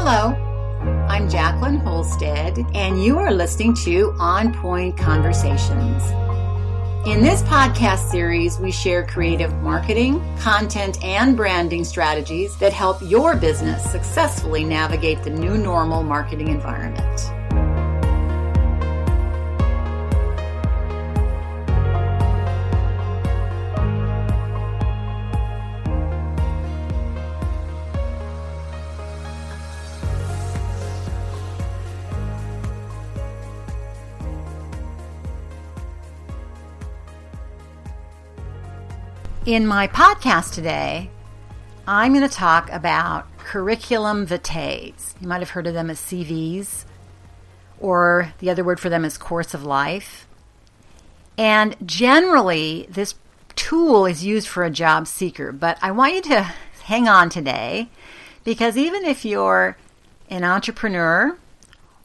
Hello, I'm Jacqueline Holstead, and you are listening to On Point Conversations. In this podcast series, we share creative marketing, content, and branding strategies that help your business successfully navigate the new normal marketing environment. In my podcast today, I'm going to talk about curriculum vitae. You might have heard of them as CVs, or the other word for them is course of life. And generally, this tool is used for a job seeker, but I want you to hang on today, because even if you're an entrepreneur,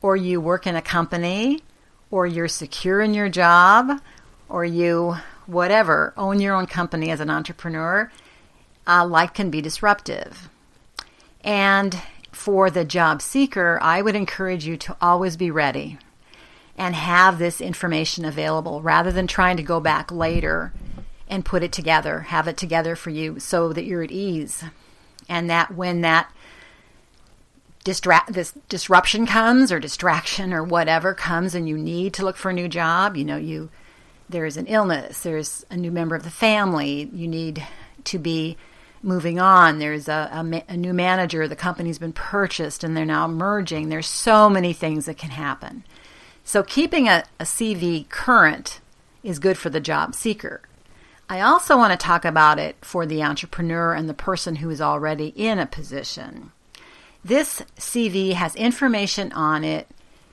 or you work in a company, or you're secure in your job, or you own your own company as an entrepreneur, life can be disruptive. And for the job seeker, I would encourage you to always be ready and have this information available rather than trying to go back later and put it together, have it together for you so that you're at ease. And that when that this disruption comes, or distraction or whatever comes, and you need to look for a new job, there's an illness, there's a new member of the family, you need to be moving on, there's a new manager, the company's been purchased and they're now merging. There's so many things that can happen. So keeping a CV current is good for the job seeker. I also want to talk about it for the entrepreneur and the person who is already in a position. This CV has information on it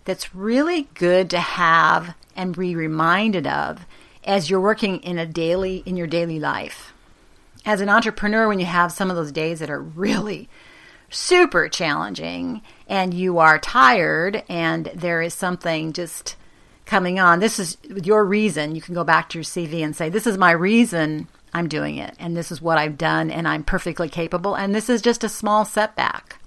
that's really good to have and be reminded of as you're working in your daily life. As an entrepreneur, when you have some of those days that are really super challenging and you are tired and there is something just coming on, this is your reason. You can go back to your CV and say, this is my reason I'm doing it, and this is what I've done, and I'm perfectly capable, and this is just a small setback.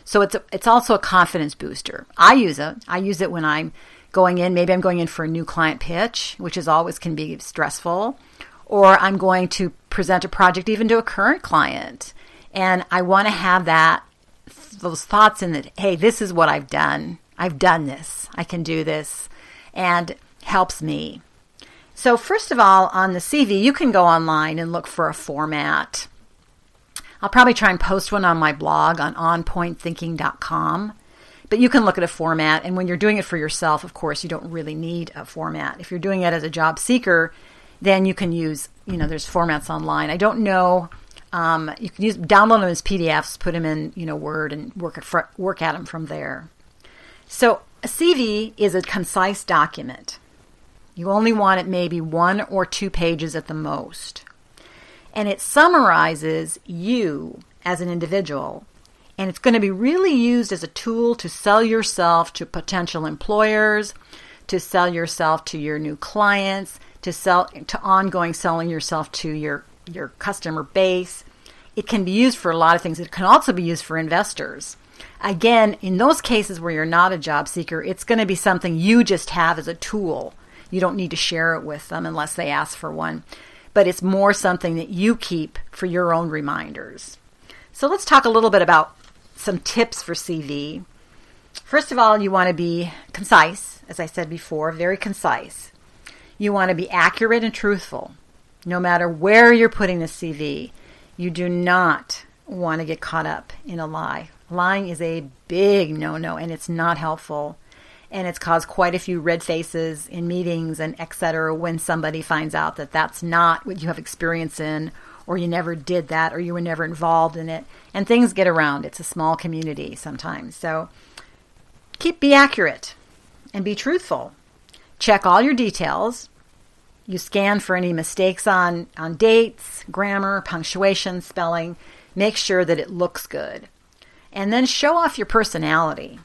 So it's also a confidence booster. I use it when I'm going in. Maybe I'm going in for a new client pitch, which is always can be stressful, or I'm going to present a project even to a current client, and I want to have those thoughts in that, hey, this is what I've done. I've done this. I can do this, and helps me. So first of all, on the CV, you can go online and look for a format. I'll probably try and post one on my blog on onpointthinking.com. But you can look at a format, and when you're doing it for yourself, of course, you don't really need a format. If you're doing it as a job seeker, then you can use, there's formats online. I don't know, you can download them as PDFs, put them in, Word, and work at them from there. So a CV is a concise document. You only want it maybe 1 or 2 pages at the most. And it summarizes you as an individual. And it's going to be really used as a tool to sell yourself to potential employers, to sell yourself to your new clients, to ongoing selling yourself to your customer base. It can be used for a lot of things. It can also be used for investors. Again, in those cases where you're not a job seeker, it's going to be something you just have as a tool. You don't need to share it with them unless they ask for one. But it's more something that you keep for your own reminders. So let's talk a little bit about some tips for CV. First of all, you want to be concise, as I said before, very concise. You want to be accurate and truthful. No matter where you're putting the CV, you do not want to get caught up in a lie. Lying is a big no-no, and it's not helpful. And it's caused quite a few red faces in meetings and et cetera when somebody finds out that that's not what you have experience in, or you never did that, or you were never involved in it. And things get around. It's a small community sometimes. So be accurate and be truthful. Check all your details. You scan for any mistakes on dates, grammar, punctuation, spelling. Make sure that it looks good. And then show off your personality.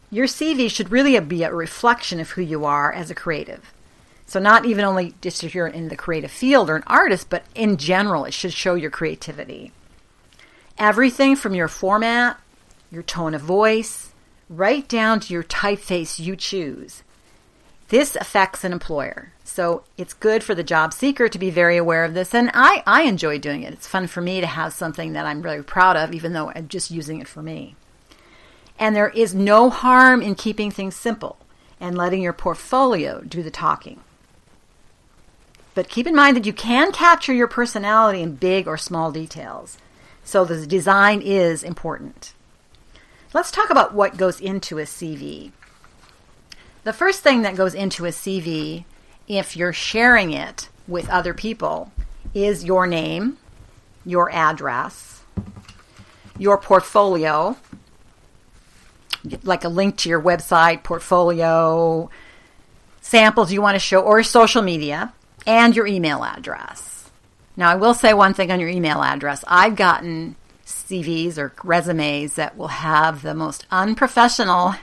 Your CV should really be a reflection of who you are as a creative. So not even only just if you're in the creative field or an artist, but in general, it should show your creativity. Everything from your format your tone of voice, right down to your typeface you choose. This affects an employer. So it's good for the job seeker to be very aware of this. And I enjoy doing it. It's fun for me to have something that I'm really proud of, even though I'm just using it for me. And there is no harm in keeping things simple and letting your portfolio do the talking. But keep in mind that you can capture your personality in big or small details. So the design is important. Let's talk about what goes into a CV. The first thing that goes into a CV, if you're sharing it with other people, is your name, your address, your portfolio, like a link to your website, portfolio, samples you want to show, or social media, and your email address. Now, I will say one thing on your email address. I've gotten CVs or resumes that will have the most unprofessional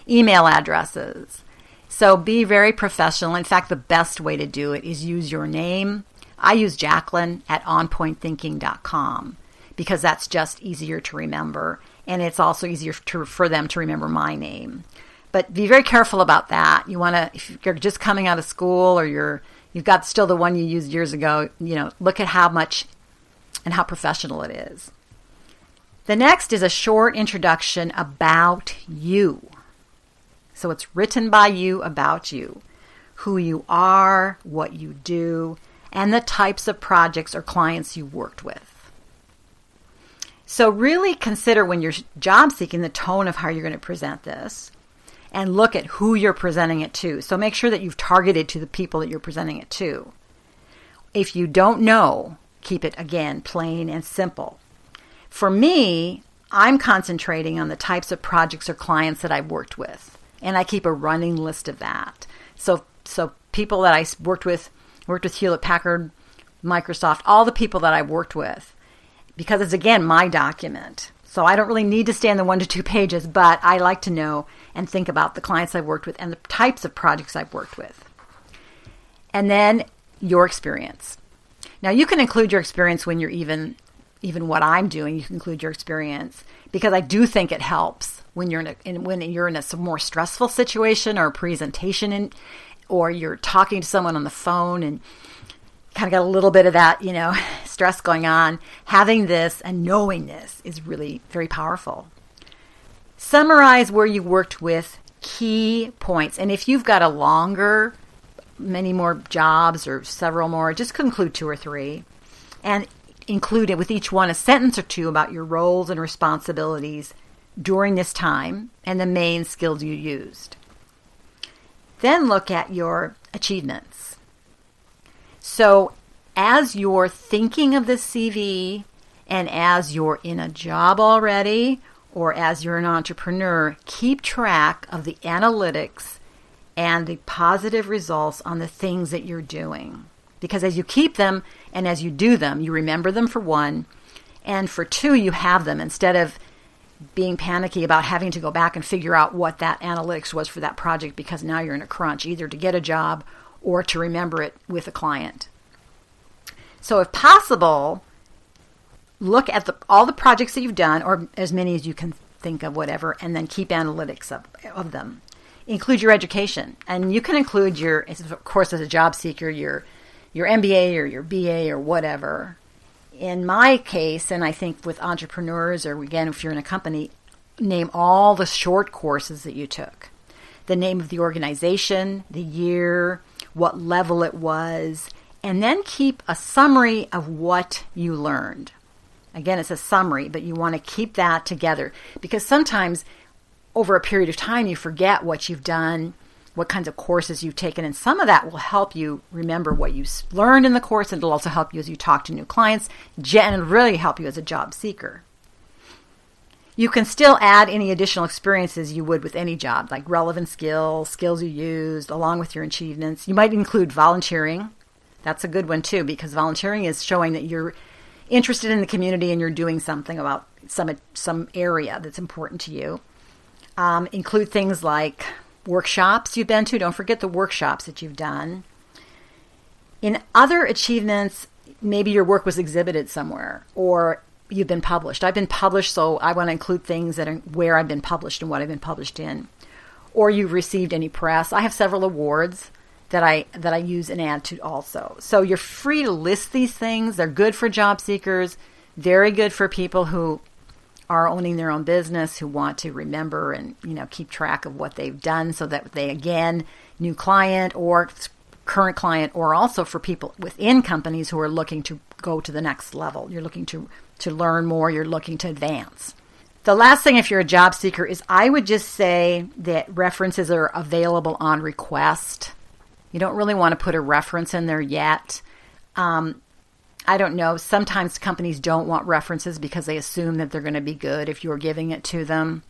email addresses. So be very professional. In fact, the best way to do it is use your name. I use Jacqueline at onpointthinking.com because that's just easier to remember. And it's also easier for them to remember my name. But be very careful about that. You want to, if you're just coming out of school or you've got still the one you used years ago, look at how much and how professional it is. The next is a short introduction about you. So it's written by you, about you, who you are, what you do, and the types of projects or clients you worked with. So really consider when you're job seeking the tone of how you're going to present this and look at who you're presenting it to. So make sure that you've targeted to the people that you're presenting it to. If you don't know, keep it, again, plain and simple. For me, I'm concentrating on the types of projects or clients that I've worked with. And I keep a running list of that. So people that I worked with Hewlett Packard, Microsoft, all the people that I worked with, because it's, again, my document. So I don't really need to stay on the 1 to 2 pages, but I like to know and think about the clients I've worked with and the types of projects I've worked with. And then your experience. Now, you can include your experience when you're even what I'm doing. You can include your experience because I do think it helps when you're in a more stressful situation or a presentation, or you're talking to someone on the phone and kind of got a little bit of that, stress going on. Having this and knowing this is really very powerful. Summarize where you worked with key points. And if you've got many more jobs or several more, just conclude 2 or 3 and include it with each one a sentence or 2 about your roles and responsibilities during this time and the main skills you used. Then look at your achievements. So as you're thinking of this CV and as you're in a job already or as you're an entrepreneur, keep track of the analytics and the positive results on the things that you're doing. Because as you keep them and as you do them, you remember them for 1, and for 2, you have them instead of being panicky about having to go back and figure out what that analytics was for that project because now you're in a crunch, either to get a job or to remember it with a client. So if possible, look at all the projects that you've done, or as many as you can think of, whatever, and then keep analytics of them. Include your education. And you can include of course, as a job seeker, your MBA or your BA or whatever. In my case, and I think with entrepreneurs, or again, if you're in a company, name all the short courses that you took. The name of the organization, the year, what level it was, and then keep a summary of what you learned. Again, it's a summary, but you want to keep that together because sometimes over a period of time you forget what you've done, what kinds of courses you've taken, and some of that will help you remember what you learned in the course, and it'll also help you as you talk to new clients, and it'll really help you as a job seeker. You can still add any additional experiences you would with any job, like relevant skills you used, along with your achievements. You might include volunteering. That's a good one too, because volunteering is showing that you're interested in the community and you're doing something about some area that's important to you. Include things like workshops you've been to. Don't forget the workshops that you've done. In other achievements, maybe your work was exhibited somewhere, or you've been published. I've been published, so I want to include things that are where I've been published and what I've been published in. Or you've received any press. I have several awards that I use and add to also. So you're free to list these things. They're good for job seekers, very good for people who are owning their own business, who want to remember and keep track of what they've done so that they, again, new client or current client, or also for people within companies who are looking to go to the next level. You're looking to learn more. You're looking to advance. The last thing, if you're a job seeker, is I would just say that references are available on request. You don't really want to put a reference in there yet. I don't know. Sometimes companies don't want references because they assume that they're going to be good if you're giving it to them.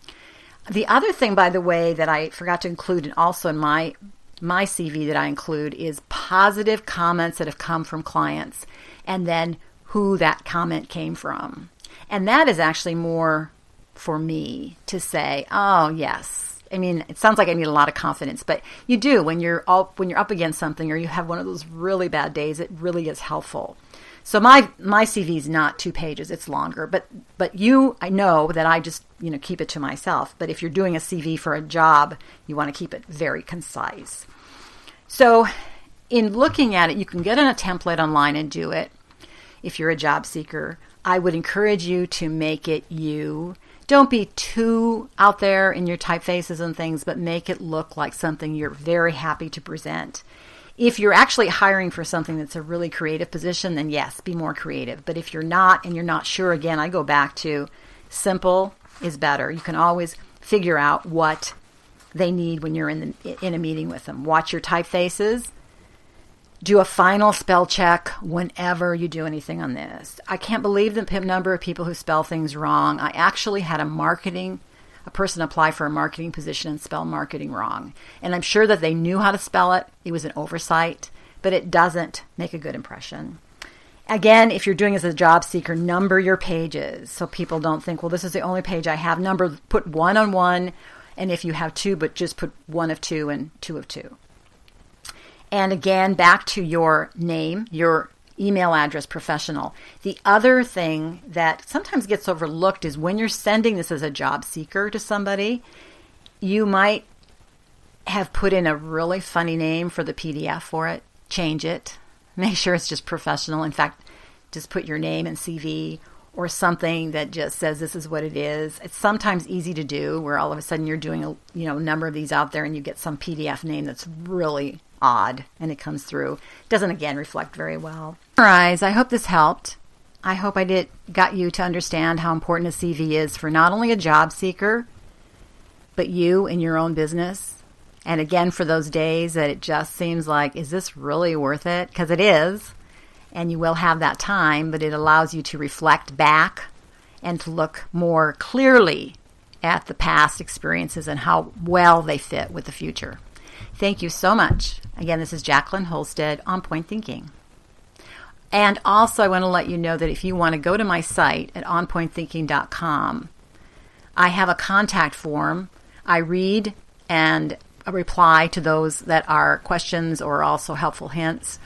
The other thing, by the way, that I forgot to include and also in my CV that I include is positive comments that have come from clients and then who that comment came from. And that is actually more for me to say, oh, yes. I mean, it sounds like I need a lot of confidence, but you do when you're up against something or you have one of those really bad days, it really is helpful. So my CV is not 2 pages, it's longer, but I know that I just, keep it to myself. But if you're doing a CV for a job, you want to keep it very concise. So in looking at it, you can get in a template online and do it. If you're a job seeker, I would encourage you to make it you. Don't be too out there in your typefaces and things, but make it look like something you're very happy to present. If you're actually hiring for something that's a really creative position, then yes, be more creative. But if you're not and you're not sure, again, I go back to simple is better. You can always figure out what they need when you're in a meeting with them. Watch your typefaces. Do a final spell check whenever you do anything on this. I can't believe the number of people who spell things wrong. I actually had a person apply for a marketing position and spell marketing wrong. And I'm sure that they knew how to spell it. It was an oversight, but it doesn't make a good impression. Again, if you're doing as a job seeker, number your pages so people don't think, well, this is the only page I have. Put 1 on 1, and if you have 2, but just put 1 of 2 and 2 of 2. And again, back to your name, your email address, professional. The other thing that sometimes gets overlooked is when you're sending this as a job seeker to somebody, you might have put in a really funny name for the PDF for it. Change it. Make sure it's just professional. In fact, just put your name and CV or something that just says this is what it is. It's sometimes easy to do where all of a sudden you're doing a number of these out there and you get some PDF name that's really odd and it comes through. It doesn't, again, reflect very well. All right, I hope this helped. I hope I got you to understand how important a CV is for not only a job seeker, but you in your own business. And again, for those days that it just seems like, is this really worth it? Because it is. And you will have that time, but it allows you to reflect back and to look more clearly at the past experiences and how well they fit with the future. Thank you so much. Again, this is Jacqueline Holstead, On Point Thinking. And also, I want to let you know that if you want to go to my site at onpointthinking.com, I have a contact form. I read and reply to those that are questions or also helpful hints.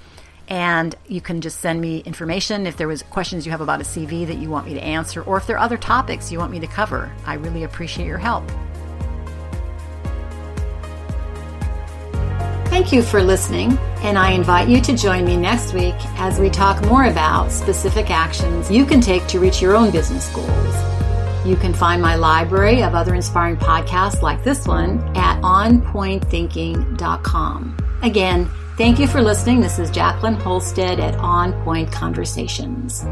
And you can just send me information if there was questions you have about a CV that you want me to answer, or if there are other topics you want me to cover. I really appreciate your help. Thank you for listening, and I invite you to join me next week as we talk more about specific actions you can take to reach your own business goals. You can find my library of other inspiring podcasts like this one at onpointthinking.com. Again, thank you for listening. This is Jacqueline Holstead at On Point Conversations.